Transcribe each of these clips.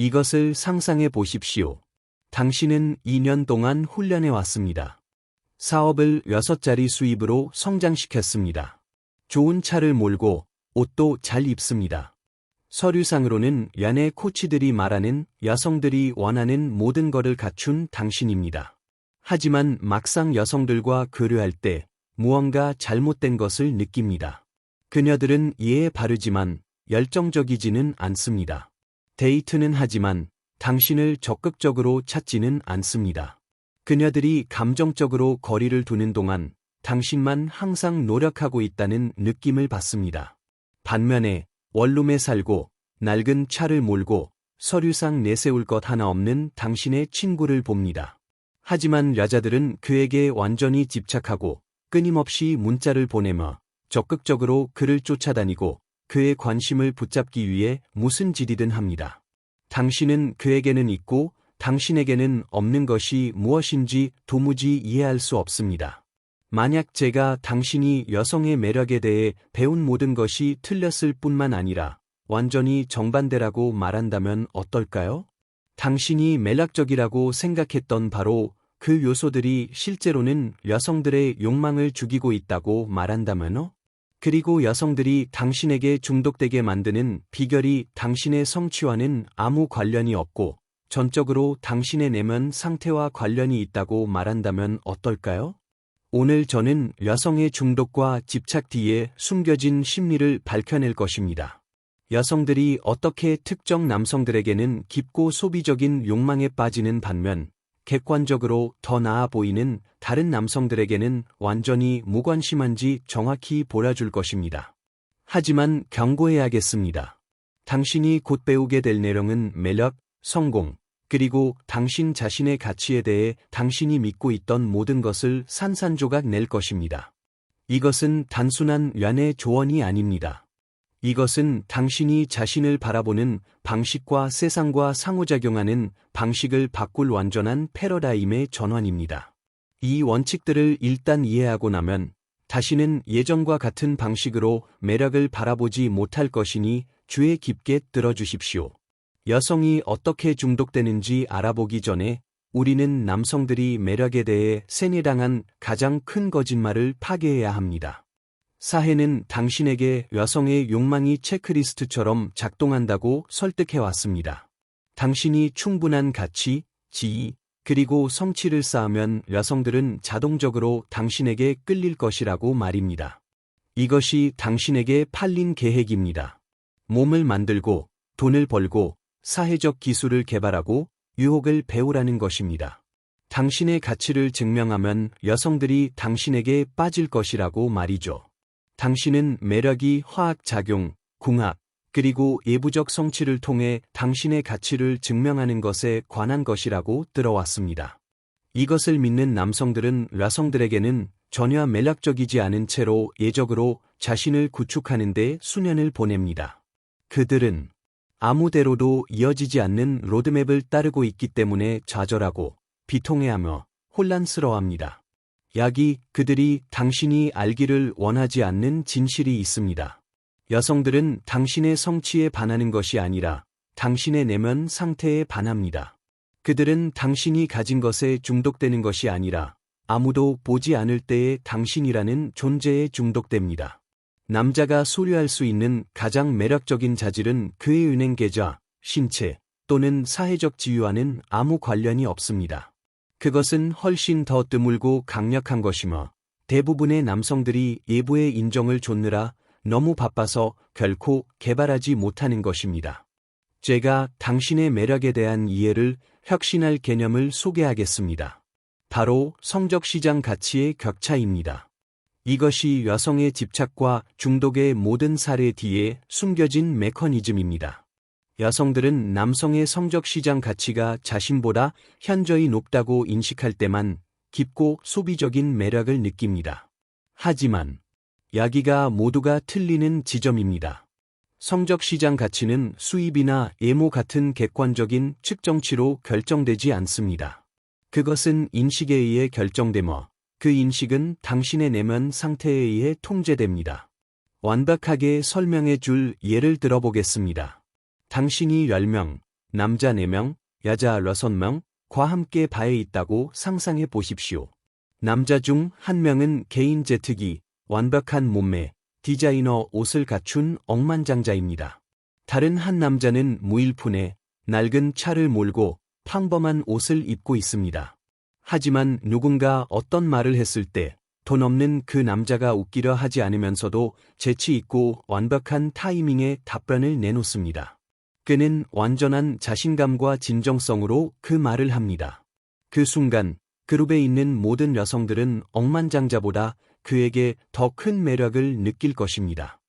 이것을 상상해 보십시오. 당신은 2년 동안 훈련해 왔습니다. 사업을 6자리 수입으로 성장시켰습니다. 좋은 차를 몰고 옷도 잘 입습니다. 서류상으로는 연예 코치들이 말하는 여성들이 원하는 모든 것을 갖춘 당신입니다. 하지만 막상 여성들과 교류할 때 무언가 잘못된 것을 느낍니다. 그녀들은 이해에 바르지만 열정적이지는 않습니다. 데이트는 하지만 당신을 적극적으로 찾지는 않습니다. 그녀들이 감정적으로 거리를 두는 동안 당신만 항상 노력하고 있다는 느낌을 받습니다. 반면에 원룸에 살고 낡은 차를 몰고 서류상 내세울 것 하나 없는 당신의 친구를 봅니다. 하지만 여자들은 그에게 완전히 집착하고 끊임없이 문자를 보내며 적극적으로 그를 쫓아다니고 그의 관심을 붙잡기 위해 무슨 짓이든 합니다. 당신은 그에게는 있고 당신에게는 없는 것이 무엇인지 도무지 이해할 수 없습니다. 만약 제가 당신이 여성의 매력에 대해 배운 모든 것이 틀렸을 뿐만 아니라 완전히 정반대라고 말한다면 어떨까요? 당신이 매력적이라고 생각했던 바로 그 요소들이 실제로는 여성들의 욕망을 죽이고 있다고 말한다면요? 그리고 여성들이 당신에게 중독되게 만드는 비결이 당신의 성취와는 아무 관련이 없고 전적으로 당신의 내면 상태와 관련이 있다고 말한다면 어떨까요? 오늘 저는 여성의 중독과 집착 뒤에 숨겨진 심리를 밝혀낼 것입니다. 여성들이 어떻게 특정 남성들에게는 깊고 소비적인 욕망에 빠지는 반면 객관적으로 더 나아 보이는 다른 남성들에게는 완전히 무관심한지 정확히 보여줄 것입니다. 하지만 경고해야겠습니다. 당신이 곧 배우게 될 내용은 매력, 성공, 그리고 당신 자신의 가치에 대해 당신이 믿고 있던 모든 것을 산산조각 낼 것입니다. 이것은 단순한 연애 조언이 아닙니다. 이것은 당신이 자신을 바라보는 방식과 세상과 상호작용하는 방식을 바꿀 완전한 패러다임의 전환입니다. 이 원칙들을 일단 이해하고 나면 다시는 예전과 같은 방식으로 매력을 바라보지 못할 것이니 주의 깊게 들어주십시오. 여성이 어떻게 중독되는지 알아보기 전에 우리는 남성들이 매력에 대해 세뇌당한 가장 큰 거짓말을 파괴해야 합니다. 사회는 당신에게 여성의 욕망이 체크리스트처럼 작동한다고 설득해왔습니다. 당신이 충분한 가치, 지위, 그리고 성취를 쌓으면 여성들은 자동적으로 당신에게 끌릴 것이라고 말입니다. 이것이 당신에게 팔린 계획입니다. 몸을 만들고, 돈을 벌고, 사회적 기술을 개발하고, 유혹을 배우라는 것입니다. 당신의 가치를 증명하면 여성들이 당신에게 빠질 것이라고 말이죠. 당신은 매력이 화학작용, 궁합, 그리고 예부적 성취를 통해 당신의 가치를 증명하는 것에 관한 것이라고 들어왔습니다. 이것을 믿는 남성들은 여성들에게는 전혀 매력적이지 않은 채로 예적으로 자신을 구축하는 데 수년을 보냅니다. 그들은 아무대로도 이어지지 않는 로드맵을 따르고 있기 때문에 좌절하고 비통해하며 혼란스러워합니다. 약이 그들이 당신이 알기를 원하지 않는 진실이 있습니다. 여성들은 당신의 성취에 반하는 것이 아니라 당신의 내면 상태에 반합니다. 그들은 당신이 가진 것에 중독되는 것이 아니라 아무도 보지 않을 때의 당신이라는 존재에 중독됩니다. 남자가 소유할 수 있는 가장 매력적인 자질은 그의 은행 계좌, 신체 또는 사회적 지위와는 아무 관련이 없습니다. 그것은 훨씬 더 드물고 강력한 것이며 대부분의 남성들이 예부의 인정을 좇느라 너무 바빠서 결코 개발하지 못하는 것입니다. 제가 당신의 매력에 대한 이해를 혁신할 개념을 소개하겠습니다. 바로 성적시장 가치의 격차입니다. 이것이 여성의 집착과 중독의 모든 사례 뒤에 숨겨진 메커니즘입니다. 여성들은 남성의 성적시장 가치가 자신보다 현저히 높다고 인식할 때만 깊고 소비적인 매력을 느낍니다. 하지만 여기가 모두가 틀리는 지점입니다. 성적시장 가치는 수입이나 외모 같은 객관적인 측정치로 결정되지 않습니다. 그것은 인식에 의해 결정되며 그 인식은 당신의 내면 상태에 의해 통제됩니다. 완벽하게 설명해 줄 예를 들어보겠습니다. 당신이 10명, 남자 4명, 여자 6명과 함께 바에 있다고 상상해 보십시오. 남자 중 한 명은 개인 제트기, 완벽한 몸매, 디자이너 옷을 갖춘 억만장자입니다. 다른 한 남자는 무일푼에 낡은 차를 몰고 평범한 옷을 입고 있습니다. 하지만 누군가 어떤 말을 했을 때 돈 없는 그 남자가 웃기려 하지 않으면서도 재치 있고 완벽한 타이밍에 답변을 내놓습니다. 그는 완전한 자신감과 진정성으로 그 말을 합니다. 그 순간 그룹에 있는 모든 여성들은 억만장자보다 그에게 더 큰 매력을 느낄 것입니다.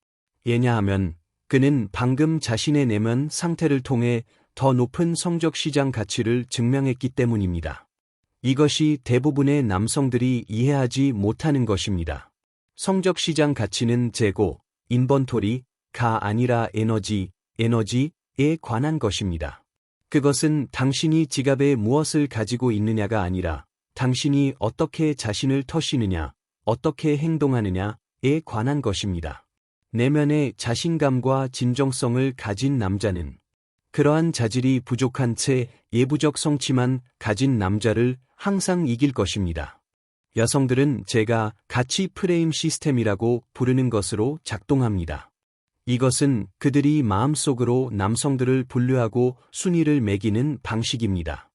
왜냐하면 그는 방금 자신의 내면 상태를 통해 더 높은 성적 시장 가치를 증명했기 때문입니다. 이것이 대부분의 남성들이 이해하지 못하는 것입니다. 성적 시장 가치는 재고, 인번토리가 아니라 에너지에 관한 것입니다. 그것은 당신이 지갑에 무엇을 가지고 있느냐가 아니라 당신이 어떻게 자신을 터시느냐, 어떻게 행동하느냐에 관한 것입니다. 내면의 자신감과 진정성을 가진 남자는 그러한 자질이 부족한 채 예부적 성취만 가진 남자를 항상 이길 것입니다. 여성들은 제가 가치 프레임 시스템이라고 부르는 것으로 작동합니다. 이것은 그들이 마음속으로 남성들을 분류하고 순위를 매기는 방식입니다.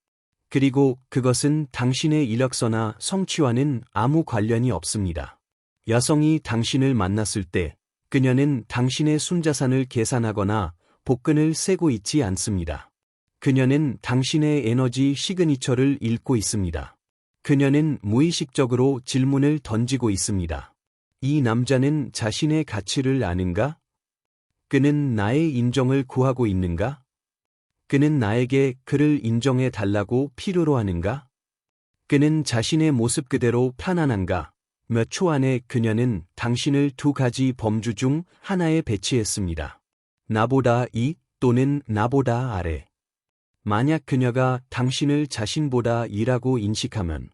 그리고 그것은 당신의 이력서나 성취와는 아무 관련이 없습니다. 여성이 당신을 만났을 때 그녀는 당신의 순자산을 계산하거나 복근을 세고 있지 않습니다. 그녀는 당신의 에너지 시그니처를 읽고 있습니다. 그녀는 무의식적으로 질문을 던지고 있습니다. 이 남자는 자신의 가치를 아는가? 그는 나의 인정을 구하고 있는가? 그는 나에게 그를 인정해 달라고 필요로 하는가? 그는 자신의 모습 그대로 편안한가? 몇 초 안에 그녀는 당신을 2가지 범주 중 하나에 배치했습니다. 나보다 이 또는 나보다 아래. 만약 그녀가 당신을 자신보다 이라고 인식하면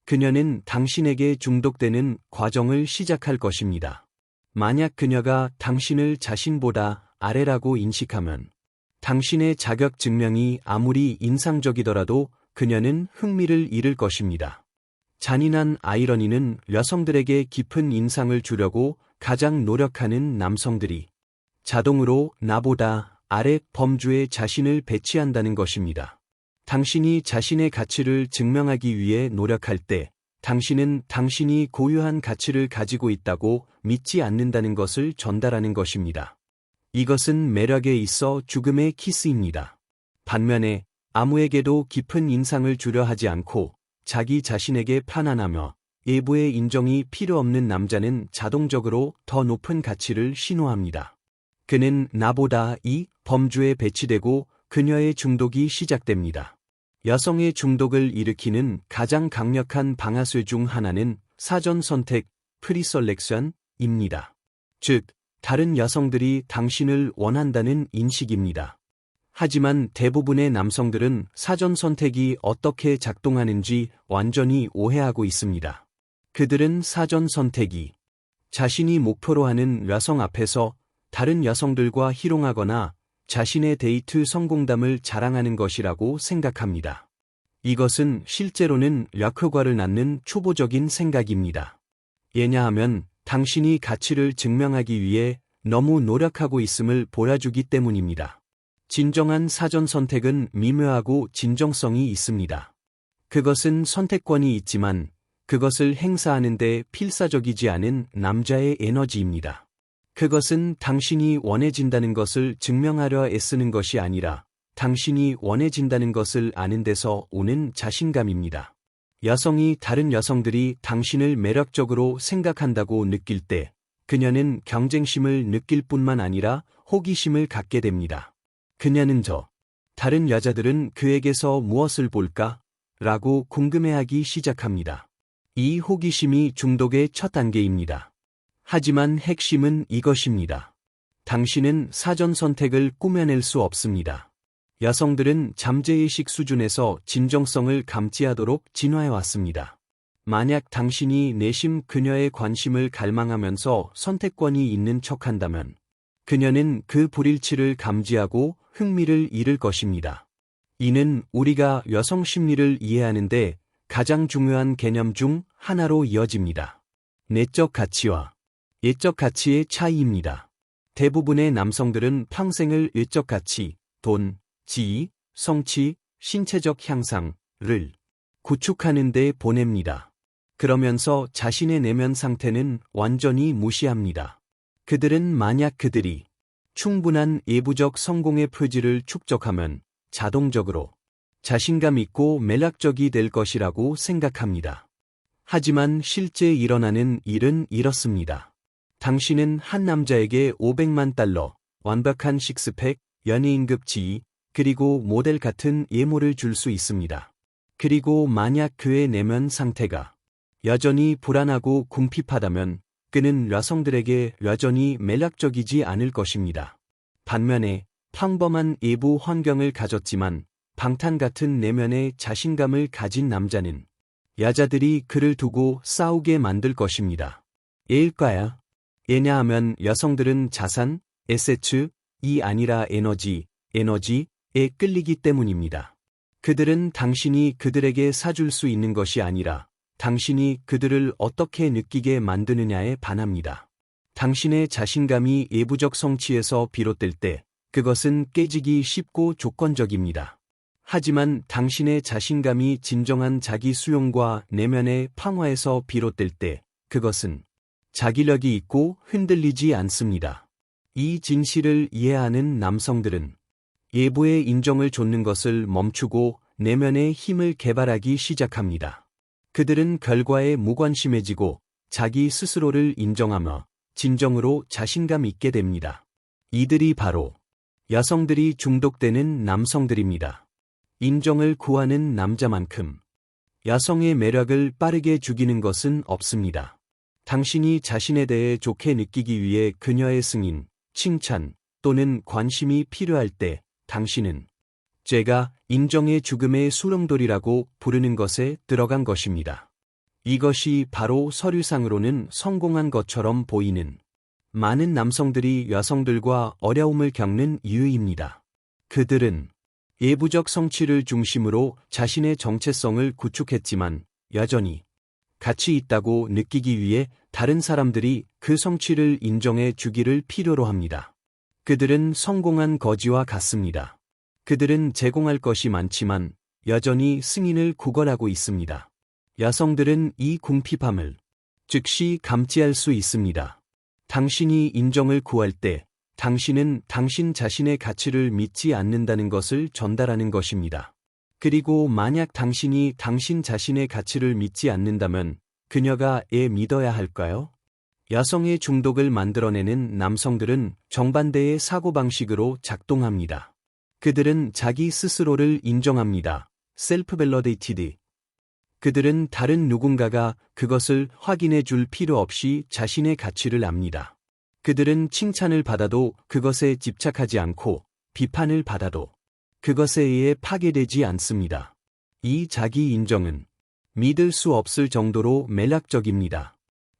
그녀는 당신에게 중독되는 과정을 시작할 것입니다. 만약 그녀가 당신을 자신보다 아래라고 인식하면 당신의 자격 증명이 아무리 인상적이더라도 그녀는 흥미를 잃을 것입니다. 잔인한 아이러니는 여성들에게 깊은 인상을 주려고 가장 노력하는 남성들이 자동으로 나보다 아래 범주에 자신을 배치한다는 것입니다. 당신이 자신의 가치를 증명하기 위해 노력할 때 당신은 당신이 고유한 가치를 가지고 있다고 믿지 않는다는 것을 전달하는 것입니다. 이것은 매력에 있어 죽음의 키스입니다. 반면에 아무에게도 깊은 인상을 주려 하지 않고 자기 자신에게 편안하며 외부의 인정이 필요 없는 남자는 자동적으로 더 높은 가치를 신호합니다. 그는 나보다 이 범주에 배치되고 그녀의 중독이 시작됩니다. 여성의 중독을 일으키는 가장 강력한 방아쇠 중 하나는 사전 선택, 프리셀렉션입니다. 즉, 다른 여성들이 당신을 원한다는 인식입니다. 하지만 대부분의 남성들은 사전 선택이 어떻게 작동하는지 완전히 오해하고 있습니다. 그들은 사전 선택이 자신이 목표로 하는 여성 앞에서 다른 여성들과 희롱하거나 자신의 데이트 성공담을 자랑하는 것이라고 생각합니다. 이것은 실제로는 역효과를 낳는 초보적인 생각입니다. 왜냐하면 당신이 가치를 증명하기 위해 너무 노력하고 있음을 보여주기 때문입니다. 진정한 사전 선택은 미묘하고 진정성이 있습니다. 그것은 선택권이 있지만 그것을 행사하는 데 필사적이지 않은 남자의 에너지입니다. 그것은 당신이 원해진다는 것을 증명하려 애쓰는 것이 아니라 당신이 원해진다는 것을 아는 데서 오는 자신감입니다. 여성이 다른 여성들이 당신을 매력적으로 생각한다고 느낄 때 그녀는 경쟁심을 느낄 뿐만 아니라 호기심을 갖게 됩니다. 그녀는 다른 여자들은 그에게서 무엇을 볼까? 라고 궁금해하기 시작합니다. 이 호기심이 중독의 첫 단계입니다. 하지만 핵심은 이것입니다. 당신은 사전 선택을 꾸며낼 수 없습니다. 여성들은 잠재의식 수준에서 진정성을 감지하도록 진화해왔습니다. 만약 당신이 내심 그녀의 관심을 갈망하면서 선택권이 있는 척한다면 그녀는 그 불일치를 감지하고 흥미를 잃을 것입니다. 이는 우리가 여성 심리를 이해하는데 가장 중요한 개념 중 하나로 이어집니다. 내적 가치와 예적 가치의 차이입니다. 대부분의 남성들은 평생을 외적 가치, 돈, 지위, 성취, 신체적 향상을 구축하는 데 보냅니다. 그러면서 자신의 내면 상태는 완전히 무시합니다. 그들은 만약 그들이 충분한 외부적 성공의 표지를 축적하면 자동적으로 자신감 있고 매력적이 될 것이라고 생각합니다. 하지만 실제 일어나는 일은 이렇습니다. 당신은 한 남자에게 $500만, 완벽한 식스팩, 연예인급 지위, 그리고 모델 같은 예물을 줄 수 있습니다. 그리고 만약 그의 내면 상태가 여전히 불안하고 궁핍하다면 그는 여성들에게 여전히 매력적이지 않을 것입니다. 반면에 평범한 외부 환경을 가졌지만 방탄 같은 내면의 자신감을 가진 남자는 여자들이 그를 두고 싸우게 만들 것입니다. 왜일까요? 왜냐하면 여성들은 자산, 에세츠이 아니라 에너지에 끌리기 때문입니다. 그들은 당신이 그들에게 사줄 수 있는 것이 아니라 당신이 그들을 어떻게 느끼게 만드느냐에 반합니다. 당신의 자신감이 외부적 성취에서 비롯될 때 그것은 깨지기 쉽고 조건적입니다. 하지만 당신의 자신감이 진정한 자기 수용과 내면의 평화에서 비롯될 때 그것은 자기력이 있고 흔들리지 않습니다. 이 진실을 이해하는 남성들은 외부의 인정을 좇는 것을 멈추고 내면의 힘을 개발하기 시작합니다. 그들은 결과에 무관심해지고 자기 스스로를 인정하며 진정으로 자신감 있게 됩니다. 이들이 바로 여성들이 중독되는 남성들입니다. 인정을 구하는 남자만큼 여성의 매력을 빠르게 죽이는 것은 없습니다. 당신이 자신에 대해 좋게 느끼기 위해 그녀의 승인, 칭찬 또는 관심이 필요할 때 당신은 제가 인정의 죽음의 수렁돌이라고 부르는 것에 들어간 것입니다. 이것이 바로 서류상으로는 성공한 것처럼 보이는 많은 남성들이 여성들과 어려움을 겪는 이유입니다. 그들은 외부적 성취를 중심으로 자신의 정체성을 구축했지만 여전히 가치 있다고 느끼기 위해 다른 사람들이 그 성취를 인정해 주기를 필요로 합니다. 그들은 성공한 거지와 같습니다. 그들은 제공할 것이 많지만 여전히 승인을 구걸하고 있습니다. 여성들은 이 궁핍함을 즉시 감지할 수 있습니다. 당신이 인정을 구할 때 당신은 당신 자신의 가치를 믿지 않는다는 것을 전달하는 것입니다. 그리고 만약 당신이 당신 자신의 가치를 믿지 않는다면 그녀가 왜 믿어야 할까요? 여성의 중독을 만들어내는 남성들은 정반대의 사고방식으로 작동합니다. 그들은 자기 스스로를 인정합니다. self-validated. 그들은 다른 누군가가 그것을 확인해 줄 필요 없이 자신의 가치를 압니다. 그들은 칭찬을 받아도 그것에 집착하지 않고 비판을 받아도 그것에 의해 파괴되지 않습니다. 이 자기 인정은 믿을 수 없을 정도로 매력적입니다.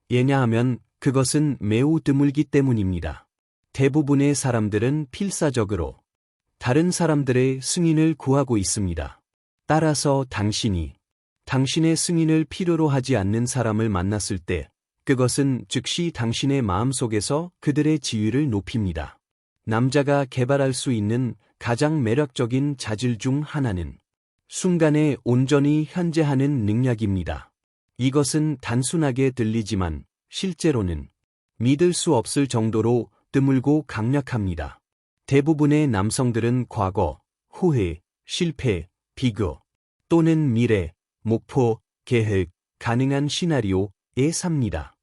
왜냐하면 그것은 매우 드물기 때문입니다. 대부분의 사람들은 필사적으로 다른 사람들의 승인을 구하고 있습니다. 따라서 당신이 당신의 승인을 필요로 하지 않는 사람을 만났을 때 그것은 즉시 당신의 마음속에서 그들의 지위를 높입니다. 남자가 개발할 수 있는 가장 매력적인 자질 중 하나는 순간에 온전히 현재하는 능력입니다. 이것은 단순하게 들리지만 실제로는 믿을 수 없을 정도로 드물고 강력합니다. 대부분의 남성들은 과거, 후회, 실패, 비교 또는 미래, 목표, 계획, 가능한 시나리오에 삽니다.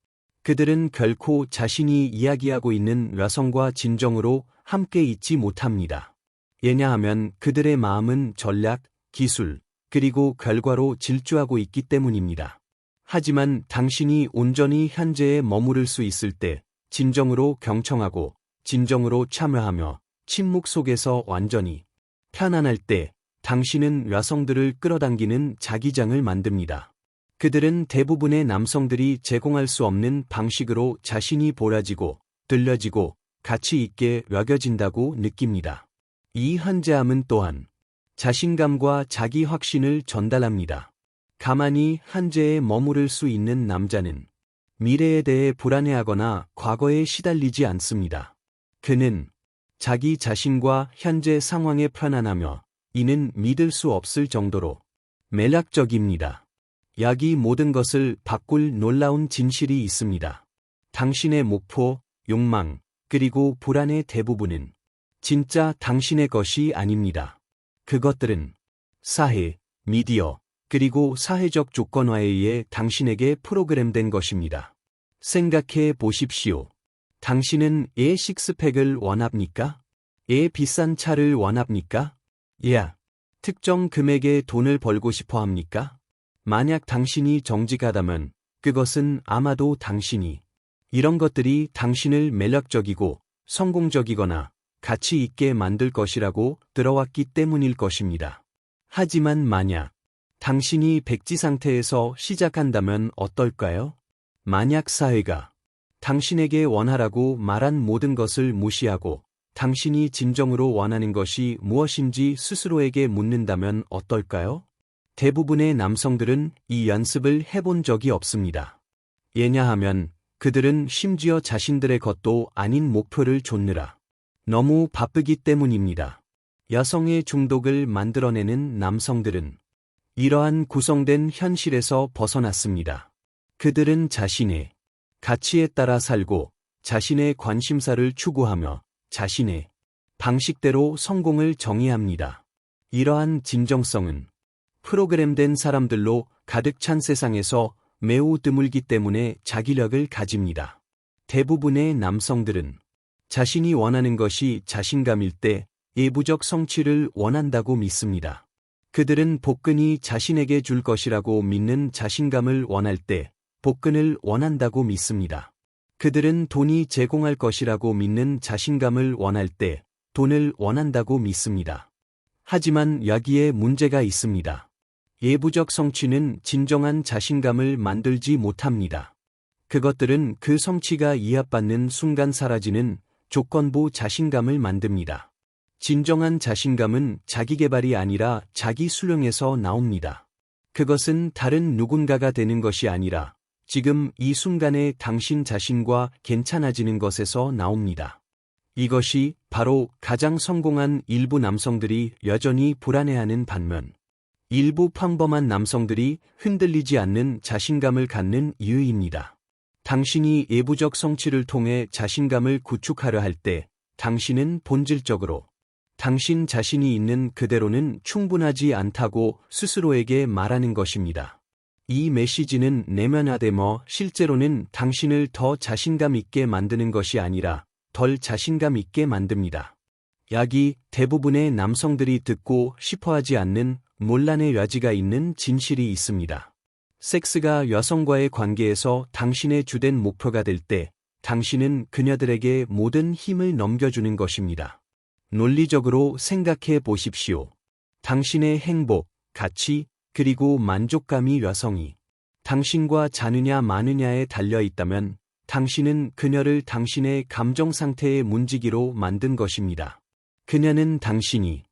그들은 결코 자신이 이야기하고 있는 여성과 진정으로 함께 있지 못합니다. 왜냐하면 그들의 마음은 전략, 기술, 그리고 결과로 질주하고 있기 때문입니다. 하지만 당신이 온전히 현재에 머무를 수 있을 때 진정으로 경청하고 진정으로 참여하며 침묵 속에서 완전히 편안할 때 당신은 여성들을 끌어당기는 자기장을 만듭니다. 그들은 대부분의 남성들이 제공할 수 없는 방식으로 자신이 보라지고 들려지고 가치 있게 여겨진다고 느낍니다. 이 현재함은 또한 자신감과 자기 확신을 전달합니다. 가만히 한재에 머무를 수 있는 남자는 미래에 대해 불안해하거나 과거에 시달리지 않습니다. 그는 자기 자신과 현재 상황에 편안하며 이는 믿을 수 없을 정도로 매력적입니다. 여기 모든 것을 바꿀 놀라운 진실이 있습니다. 당신의 목표, 욕망, 그리고 불안의 대부분은 진짜 당신의 것이 아닙니다. 그것들은 사회, 미디어, 그리고 사회적 조건화에 의해 당신에게 프로그램된 것입니다. 생각해 보십시오. 당신은 식스팩을 원합니까? 비싼 차를 원합니까? 특정 금액의 돈을 벌고 싶어 합니까? 만약 당신이 정직하다면 그것은 아마도 당신이 이런 것들이 당신을 매력적이고 성공적이거나 가치 있게 만들 것이라고 들어왔기 때문일 것입니다. 하지만 만약 당신이 백지 상태에서 시작한다면 어떨까요? 만약 사회가 당신에게 원하라고 말한 모든 것을 무시하고 당신이 진정으로 원하는 것이 무엇인지 스스로에게 묻는다면 어떨까요? 대부분의 남성들은 이 연습을 해본 적이 없습니다. 왜냐하면 그들은 심지어 자신들의 것도 아닌 목표를 좇느라 너무 바쁘기 때문입니다. 여성의 중독을 만들어내는 남성들은 이러한 구성된 현실에서 벗어났습니다. 그들은 자신의 가치에 따라 살고 자신의 관심사를 추구하며 자신의 방식대로 성공을 정의합니다. 이러한 진정성은 프로그램된 사람들로 가득 찬 세상에서 매우 드물기 때문에 자기력을 가집니다. 대부분의 남성들은 자신이 원하는 것이 자신감일 때 예부적 성취를 원한다고 믿습니다. 그들은 복근이 자신에게 줄 것이라고 믿는 자신감을 원할 때 복근을 원한다고 믿습니다. 그들은 돈이 제공할 것이라고 믿는 자신감을 원할 때 돈을 원한다고 믿습니다. 하지만 여기에 문제가 있습니다. 예부적 성취는 진정한 자신감을 만들지 못합니다. 그것들은 그 성취가 이합받는 순간 사라지는 조건부 자신감을 만듭니다. 진정한 자신감은 자기개발이 아니라 자기 수용에서 나옵니다. 그것은 다른 누군가가 되는 것이 아니라 지금 이 순간의 당신 자신과 괜찮아지는 것에서 나옵니다. 이것이 바로 가장 성공한 일부 남성들이 여전히 불안해하는 반면 일부 평범한 남성들이 흔들리지 않는 자신감을 갖는 이유입니다. 당신이 예부적 성취를 통해 자신감을 구축하려 할 때 당신은 본질적으로 당신 자신이 있는 그대로는 충분하지 않다고 스스로에게 말하는 것입니다. 이 메시지는 내면화되며 실제로는 당신을 더 자신감 있게 만드는 것이 아니라 덜 자신감 있게 만듭니다. 여기 대부분의 남성들이 듣고 싶어하지 않는 논란의 여지가 있는 진실이 있습니다. 섹스가 여성과의 관계에서 당신의 주된 목표가 될 때 당신은 그녀들에게 모든 힘을 넘겨주는 것입니다. 논리적으로 생각해 보십시오. 당신의 행복, 가치, 그리고 만족감이 여성이 당신과 자느냐 마느냐에 달려 있다면 당신은 그녀를 당신의 감정 상태의 문지기로 만든 것입니다. 그녀는 당신이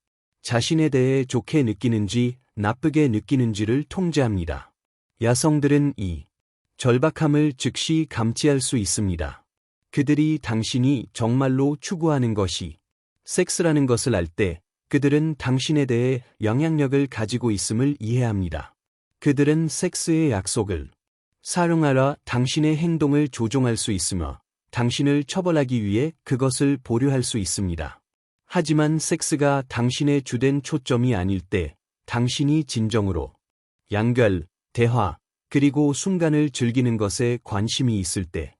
자신에 대해 좋게 느끼는지 나쁘게 느끼는지를 통제합니다. 여성들은 이 절박함을 즉시 감지할 수 있습니다. 그들이 당신이 정말로 추구하는 것이 섹스라는 것을 알 때 그들은 당신에 대해 영향력을 가지고 있음을 이해합니다. 그들은 섹스의 약속을 사용하라 당신의 행동을 조종할 수 있으며 당신을 처벌하기 위해 그것을 보류할 수 있습니다. 하지만 섹스가 당신의 주된 초점이 아닐 때 당신이 진정으로 연결, 대화, 그리고 순간을 즐기는 것에 관심이 있을 때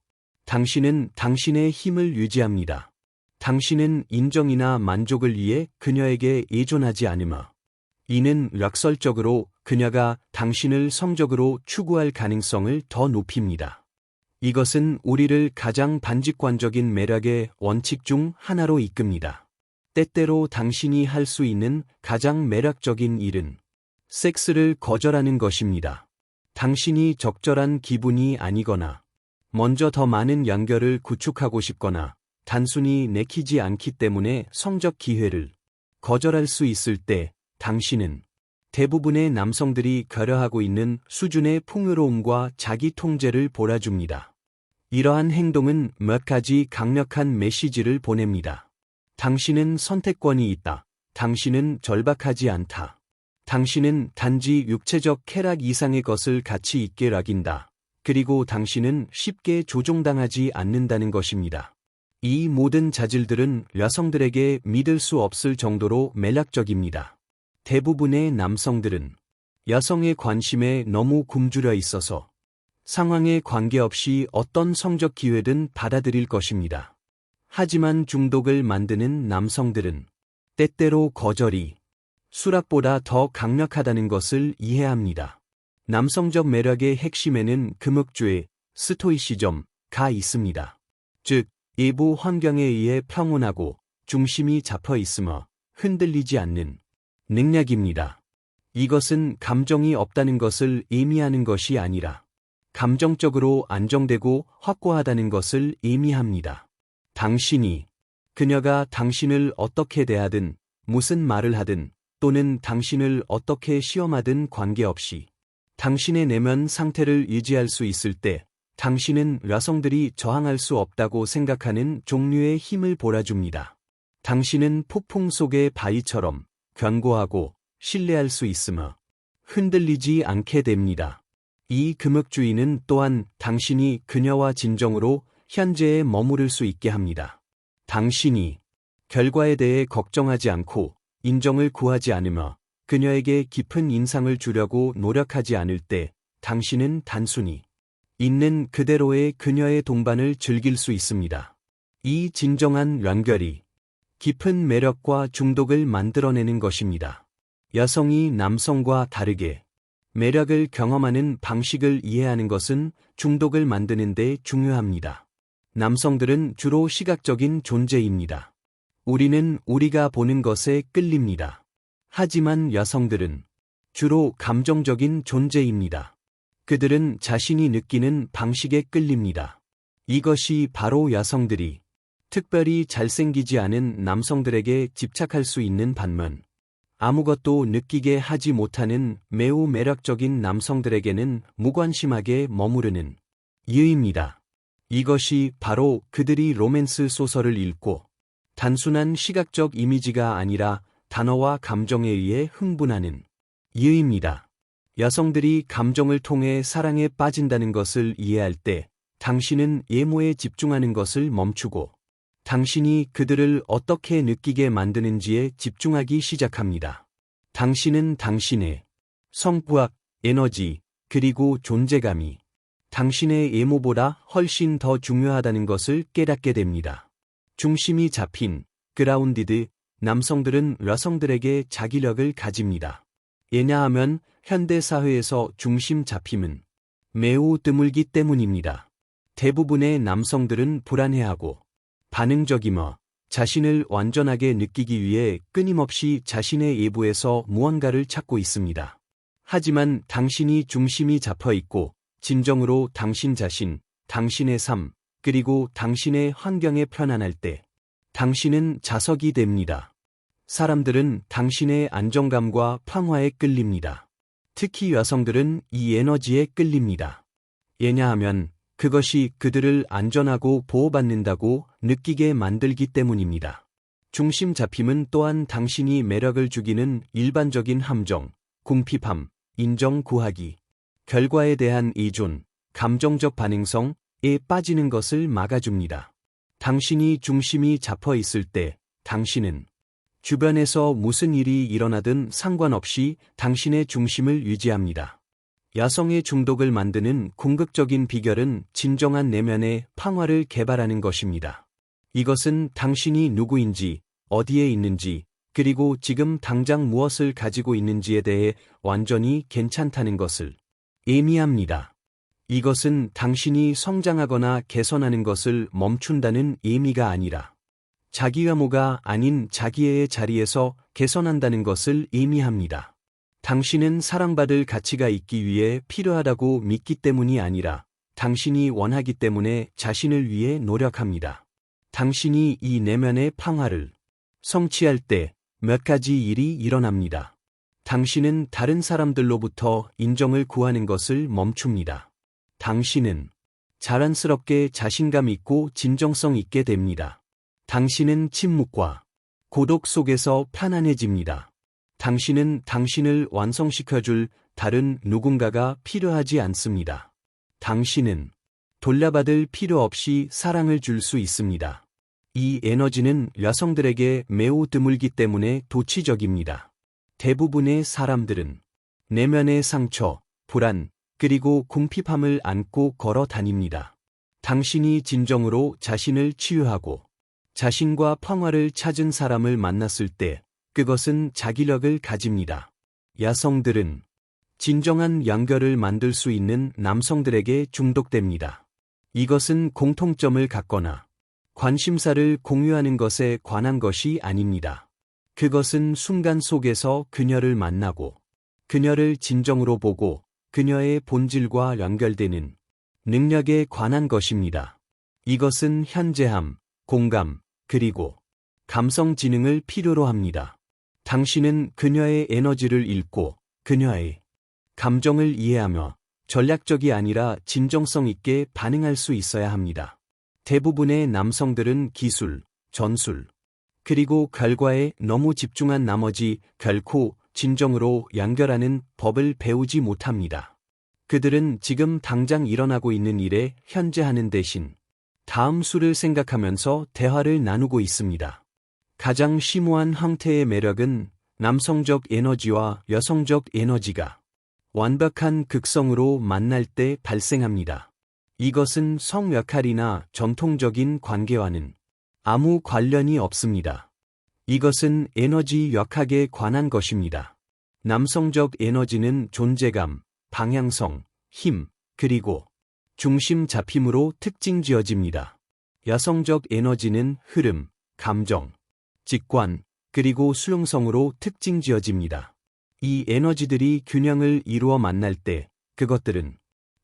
당신은 당신의 힘을 유지합니다. 당신은 인정이나 만족을 위해 그녀에게 의존하지 않으며 이는 역설적으로 그녀가 당신을 성적으로 추구할 가능성을 더 높입니다. 이것은 우리를 가장 반직관적인 매력의 원칙 중 하나로 이끕니다. 때때로 당신이 할 수 있는 가장 매력적인 일은 섹스를 거절하는 것입니다. 당신이 적절한 기분이 아니거나 먼저 더 많은 연결을 구축하고 싶거나 단순히 내키지 않기 때문에 성적 기회를 거절할 수 있을 때 당신은 대부분의 남성들이 결여하고 있는 수준의 풍요로움과 자기 통제를 몰아줍니다. 이러한 행동은 몇 가지 강력한 메시지를 보냅니다. 당신은 선택권이 있다. 당신은 절박하지 않다. 당신은 단지 육체적 쾌락 이상의 것을 가치 있게 여긴다. 그리고 당신은 쉽게 조종당하지 않는다는 것입니다. 이 모든 자질들은 여성들에게 믿을 수 없을 정도로 매력적입니다. 대부분의 남성들은 여성의 관심에 너무 굶주려 있어서 상황에 관계없이 어떤 성적 기회든 받아들일 것입니다. 하지만 중독을 만드는 남성들은 때때로 거절이 수락보다 더 강력하다는 것을 이해합니다. 남성적 매력의 핵심에는 금욕주의, 스토이시즘가 있습니다. 즉, 외부 환경에 의해 평온하고 중심이 잡혀 있으며 흔들리지 않는 능력입니다. 이것은 감정이 없다는 것을 의미하는 것이 아니라 감정적으로 안정되고 확고하다는 것을 의미합니다. 당신이 그녀가 당신을 어떻게 대하든 무슨 말을 하든 또는 당신을 어떻게 시험하든 관계없이 당신의 내면 상태를 유지할 수 있을 때 당신은 여성들이 저항할 수 없다고 생각하는 종류의 힘을 몰아줍니다. 당신은 폭풍 속의 바위처럼 견고하고 신뢰할 수 있으며 흔들리지 않게 됩니다. 이 금욕주의는 또한 당신이 그녀와 진정으로 현재에 머무를 수 있게 합니다. 당신이 결과에 대해 걱정하지 않고 인정을 구하지 않으며 그녀에게 깊은 인상을 주려고 노력하지 않을 때 당신은 단순히 있는 그대로의 그녀의 동반을 즐길 수 있습니다. 이 진정한 연결이 깊은 매력과 중독을 만들어내는 것입니다. 여성이 남성과 다르게 매력을 경험하는 방식을 이해하는 것은 중독을 만드는 데 중요합니다. 남성들은 주로 시각적인 존재입니다. 우리는 우리가 보는 것에 끌립니다. 하지만 여성들은 주로 감정적인 존재입니다. 그들은 자신이 느끼는 방식에 끌립니다. 이것이 바로 여성들이 특별히 잘생기지 않은 남성들에게 집착할 수 있는 반면 아무것도 느끼게 하지 못하는 매우 매력적인 남성들에게는 무관심하게 머무르는 이유입니다. 이것이 바로 그들이 로맨스 소설을 읽고 단순한 시각적 이미지가 아니라 단어와 감정에 의해 흥분하는 이유입니다. 여성들이 감정을 통해 사랑에 빠진다는 것을 이해할 때 당신은 외모에 집중하는 것을 멈추고 당신이 그들을 어떻게 느끼게 만드는지에 집중하기 시작합니다. 당신은 당신의 성부학, 에너지, 그리고 존재감이 당신의 외모보다 훨씬 더 중요하다는 것을 깨닫게 됩니다. 중심이 잡힌, 그라운디드, 남성들은 여성들에게 자기력을 가집니다. 왜냐하면 현대사회에서 중심 잡힘은 매우 드물기 때문입니다. 대부분의 남성들은 불안해하고 반응적이며 자신을 완전하게 느끼기 위해 끊임없이 자신의 외부에서 무언가를 찾고 있습니다. 하지만 당신이 중심이 잡혀 있고 진정으로 당신 자신, 당신의 삶, 그리고 당신의 환경에 편안할 때 당신은 자석이 됩니다. 사람들은 당신의 안정감과 평화에 끌립니다. 특히 여성들은 이 에너지에 끌립니다. 왜냐하면 그것이 그들을 안전하고 보호받는다고 느끼게 만들기 때문입니다. 중심 잡힘은 또한 당신이 매력을 죽이는 일반적인 함정, 궁핍함, 인정 구하기, 결과에 대한 의존, 감정적 반응성에 빠지는 것을 막아줍니다. 당신이 중심이 잡혀 있을 때 당신은 주변에서 무슨 일이 일어나든 상관없이 당신의 중심을 유지합니다. 여성의 중독을 만드는 궁극적인 비결은 진정한 내면의 평화를 개발하는 것입니다. 이것은 당신이 누구인지, 어디에 있는지, 그리고 지금 당장 무엇을 가지고 있는지에 대해 완전히 괜찮다는 것을 의미합니다. 이것은 당신이 성장하거나 개선하는 것을 멈춘다는 의미가 아니라 자기 혐오가 아닌 자기의 자리에서 개선한다는 것을 의미합니다. 당신은 사랑받을 가치가 있기 위해 필요하다고 믿기 때문이 아니라 당신이 원하기 때문에 자신을 위해 노력합니다. 당신이 이 내면의 평화를 성취할 때 몇 가지 일이 일어납니다. 당신은 다른 사람들로부터 인정을 구하는 것을 멈춥니다. 당신은 자랑스럽게 자신감 있고 진정성 있게 됩니다. 당신은 침묵과 고독 속에서 편안해집니다. 당신은 당신을 완성시켜줄 다른 누군가가 필요하지 않습니다. 당신은 돌려받을 필요 없이 사랑을 줄 수 있습니다. 이 에너지는 여성들에게 매우 드물기 때문에 도취적입니다. 대부분의 사람들은 내면의 상처, 불안, 그리고 궁핍함을 안고 걸어 다닙니다. 당신이 진정으로 자신을 치유하고 자신과 평화를 찾은 사람을 만났을 때 그것은 자기력을 가집니다. 여성들은 진정한 연결을 만들 수 있는 남성들에게 중독됩니다. 이것은 공통점을 갖거나 관심사를 공유하는 것에 관한 것이 아닙니다. 그것은 순간 속에서 그녀를 만나고 그녀를 진정으로 보고 그녀의 본질과 연결되는 능력에 관한 것입니다. 이것은 현재함, 공감, 그리고 감성 지능을 필요로 합니다. 당신은 그녀의 에너지를 읽고 그녀의 감정을 이해하며 전략적이 아니라 진정성 있게 반응할 수 있어야 합니다. 대부분의 남성들은 기술, 전술, 그리고 결과에 너무 집중한 나머지 결코 진정으로 연결하는 법을 배우지 못합니다. 그들은 지금 당장 일어나고 있는 일에 현재하는 대신 다음 수를 생각하면서 대화를 나누고 있습니다. 가장 심오한 형태의 매력은 남성적 에너지와 여성적 에너지가 완벽한 극성으로 만날 때 발생합니다. 이것은 성 역할이나 전통적인 관계와는 아무 관련이 없습니다. 이것은 에너지 역학에 관한 것입니다. 남성적 에너지는 존재감, 방향성, 힘, 그리고 중심 잡힘으로 특징 지어집니다. 여성적 에너지는 흐름, 감정, 직관, 그리고 수용성으로 특징 지어집니다. 이 에너지들이 균형을 이루어 만날 때 그것들은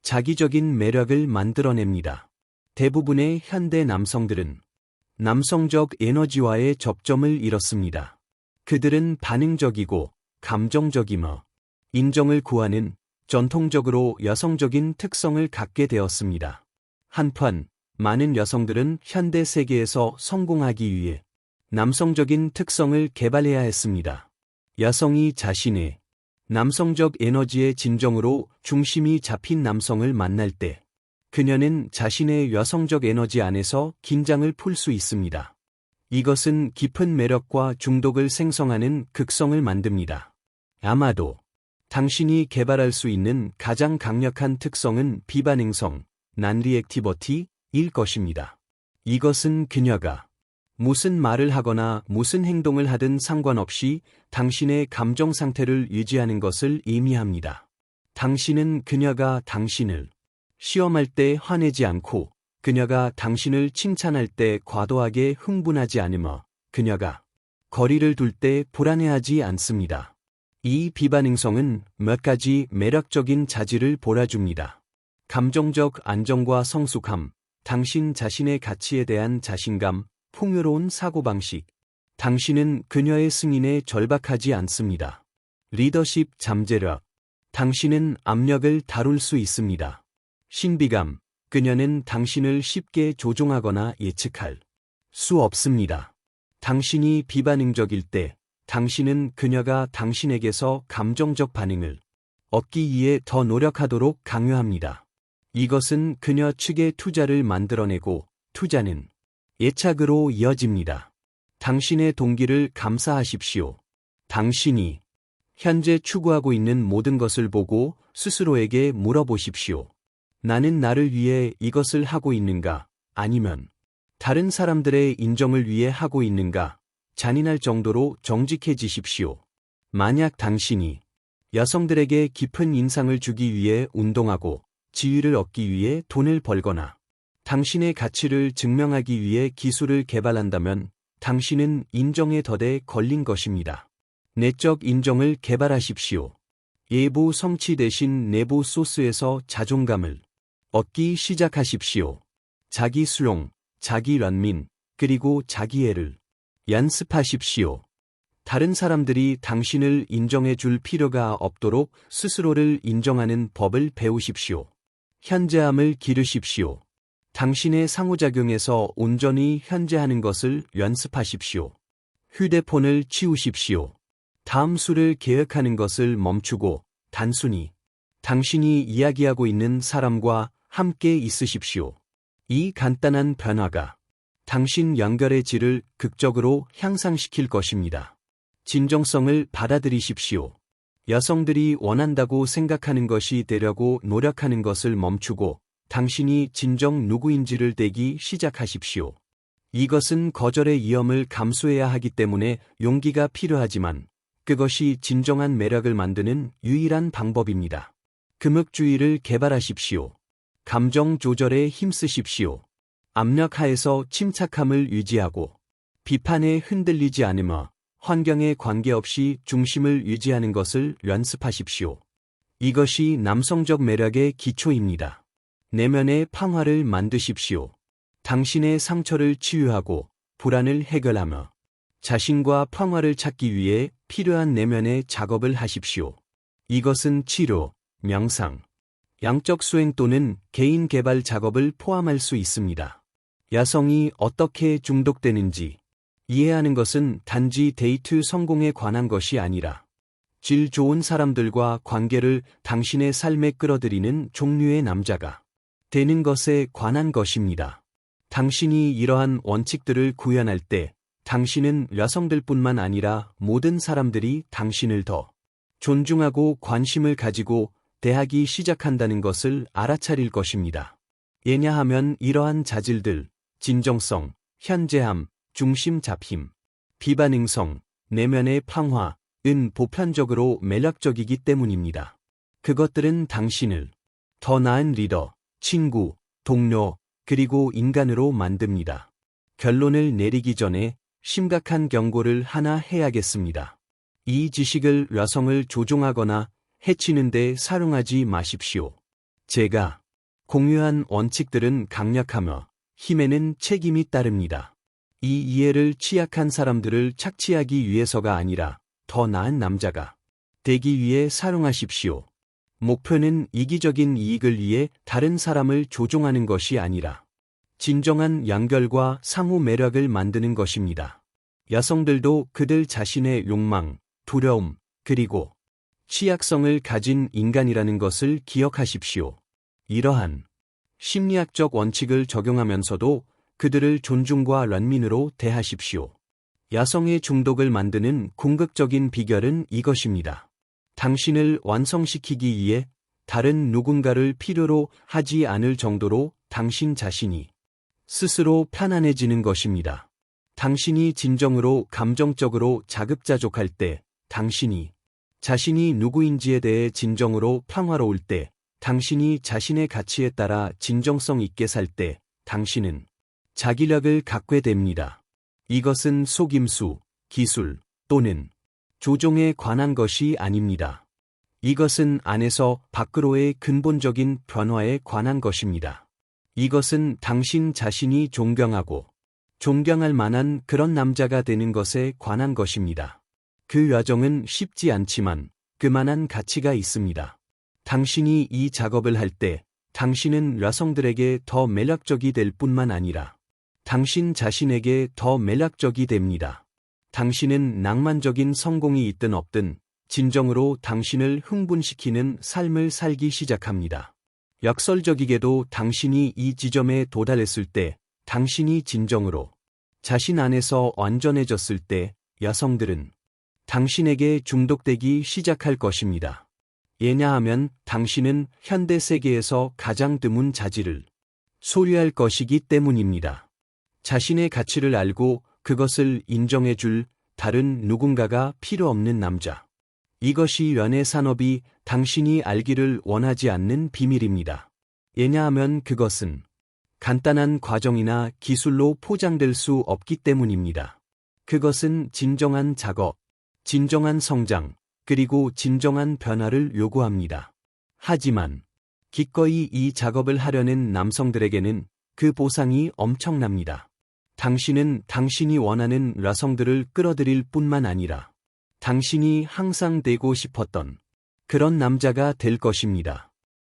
자기적인 매력을 만들어냅니다. 대부분의 현대 남성들은 남성적 에너지와의 접점을 잃었습니다. 그들은 반응적이고 감정적이며 인정을 구하는 전통적으로 여성적인 특성을 갖게 되었습니다. 한편 많은 여성들은 현대 세계에서 성공하기 위해 남성적인 특성을 개발해야 했습니다. 여성이 자신의 남성적 에너지의 진정으로 중심이 잡힌 남성을 만날 때 그녀는 자신의 여성적 에너지 안에서 긴장을 풀 수 있습니다. 이것은 깊은 매력과 중독을 생성하는 극성을 만듭니다. 아마도 당신이 개발할 수 있는 가장 강력한 특성은 비반응성, non-reactivity일 것입니다. 이것은 그녀가 무슨 말을 하거나 무슨 행동을 하든 상관없이 당신의 감정 상태를 유지하는 것을 의미합니다. 당신은 그녀가 당신을 시험할 때 화내지 않고 그녀가 당신을 칭찬할 때 과도하게 흥분하지 않으며 그녀가 거리를 둘 때 불안해하지 않습니다. 이 비반응성은 몇 가지 매력적인 자질을 몰아줍니다. 감정적 안정과 성숙함, 당신 자신의 가치에 대한 자신감, 풍요로운 사고방식. 당신은 그녀의 승인에 절박하지 않습니다. 리더십 잠재력. 당신은 압력을 다룰 수 있습니다. 신비감. 그녀는 당신을 쉽게 조종하거나 예측할 수 없습니다. 당신이 비반응적일 때 당신은 그녀가 당신에게서 감정적 반응을 얻기 위해 더 노력하도록 강요합니다. 이것은 그녀 측의 투자를 만들어내고 투자는 애착으로 이어집니다. 당신의 동기를 감사하십시오. 당신이 현재 추구하고 있는 모든 것을 보고 스스로에게 물어보십시오. 나는 나를 위해 이것을 하고 있는가? 아니면 다른 사람들의 인정을 위해 하고 있는가? 잔인할 정도로 정직해지십시오. 만약 당신이 여성들에게 깊은 인상을 주기 위해 운동하고 지위를 얻기 위해 돈을 벌거나 당신의 가치를 증명하기 위해 기술을 개발한다면 당신은 인정의 덫에 걸린 것입니다. 내적 인정을 개발하십시오. 외부 성취 대신 내부 소스에서 자존감을 얻기 시작하십시오. 자기 수용, 자기 런민, 그리고 자기애를 연습하십시오. 다른 사람들이 당신을 인정해 줄 필요가 없도록 스스로를 인정하는 법을 배우십시오. 현재함을 기르십시오. 당신의 상호작용에서 온전히 현재하는 것을 연습하십시오. 휴대폰을 치우십시오. 다음 수를 계획하는 것을 멈추고 단순히 당신이 이야기하고 있는 사람과 함께 있으십시오. 이 간단한 변화가 당신 연결의 질을 극적으로 향상시킬 것입니다. 진정성을 받아들이십시오. 여성들이 원한다고 생각하는 것이 되려고 노력하는 것을 멈추고 당신이 진정 누구인지를 되기 시작하십시오. 이것은 거절의 위험을 감수해야 하기 때문에 용기가 필요하지만 그것이 진정한 매력을 만드는 유일한 방법입니다. 금흑주의를 개발하십시오. 감정 조절에 힘쓰십시오. 압력 하에서 침착함을 유지하고 비판에 흔들리지 않으며 환경에 관계없이 중심을 유지하는 것을 연습하십시오. 이것이 남성적 매력의 기초입니다. 내면의 평화를 만드십시오. 당신의 상처를 치유하고 불안을 해결하며 자신과 평화를 찾기 위해 필요한 내면의 작업을 하십시오. 이것은 치료, 명상, 양적 수행 또는 개인 개발 작업을 포함할 수 있습니다. 여성이 어떻게 중독되는지 이해하는 것은 단지 데이트 성공에 관한 것이 아니라 질 좋은 사람들과 관계를 당신의 삶에 끌어들이는 종류의 남자가 되는 것에 관한 것입니다. 당신이 이러한 원칙들을 구현할 때 당신은 여성들뿐만 아니라 모든 사람들이 당신을 더 존중하고 관심을 가지고 대하기 시작한다는 것을 알아차릴 것입니다. 왜냐하면 이러한 자질들, 진정성, 현재함, 중심 잡힘, 비반응성, 내면의 평화은 보편적으로 매력적이기 때문입니다. 그것들은 당신을 더 나은 리더, 친구, 동료, 그리고 인간으로 만듭니다. 결론을 내리기 전에 심각한 경고를 하나 해야겠습니다. 이 지식을 여성을 조종하거나 해치는 데 사용하지 마십시오. 제가 공유한 원칙들은 강력하며 힘에는 책임이 따릅니다. 이 이해를 취약한 사람들을 착취하기 위해서가 아니라 더 나은 남자가 되기 위해 사용하십시오. 목표는 이기적인 이익을 위해 다른 사람을 조종하는 것이 아니라 진정한 연결과 상호 매력을 만드는 것입니다. 여성들도 그들 자신의 욕망, 두려움, 그리고 취약성을 가진 인간이라는 것을 기억하십시오. 이러한 심리학적 원칙을 적용하면서도 그들을 존중과 런민으로 대하십시오. 여성의 중독을 만드는 궁극적인 비결은 이것입니다. 당신을 완성시키기 위해 다른 누군가를 필요로 하지 않을 정도로 당신 자신이 스스로 편안해지는 것입니다. 당신이 진정으로 감정적으로 자급자족할 때, 당신이 자신이 누구인지에 대해 진정으로 평화로울 때, 당신이 자신의 가치에 따라 진정성 있게 살 때, 당신은 자기력을 갖게 됩니다. 이것은 속임수, 기술 또는 조종에 관한 것이 아닙니다. 이것은 안에서 밖으로의 근본적인 변화에 관한 것입니다. 이것은 당신 자신이 존경하고 존경할 만한 그런 남자가 되는 것에 관한 것입니다. 그 과정은 쉽지 않지만 그만한 가치가 있습니다. 당신이 이 작업을 할 때 당신은 여성들에게 더 매력적이 될 뿐만 아니라 당신 자신에게 더 매력적이 됩니다. 당신은 낭만적인 성공이 있든 없든 진정으로 당신을 흥분시키는 삶을 살기 시작합니다. 역설적이게도 당신이 이 지점에 도달했을 때, 당신이 진정으로 자신 안에서 완전해졌을 때 여성들은 당신에게 중독되기 시작할 것입니다. 왜냐하면 당신은 현대 세계에서 가장 드문 자질을 소유할 것이기 때문입니다. 자신의 가치를 알고 그것을 인정해 줄 다른 누군가가 필요 없는 남자. 이것이 연애 산업이 당신이 알기를 원하지 않는 비밀입니다. 왜냐하면 그것은 간단한 과정이나 기술로 포장될 수 없기 때문입니다. 그것은 진정한 작업, 진정한 성장, 그리고 진정한 변화를 요구합니다. 하지만 기꺼이 이 작업을 하려는 남성들에게는 그 보상이 엄청납니다. 당신은 당신이 원하는 여성들을 끌어들일 뿐만 아니라 당신이 항상 되고 싶었던 그런 남자가 될 것입니다.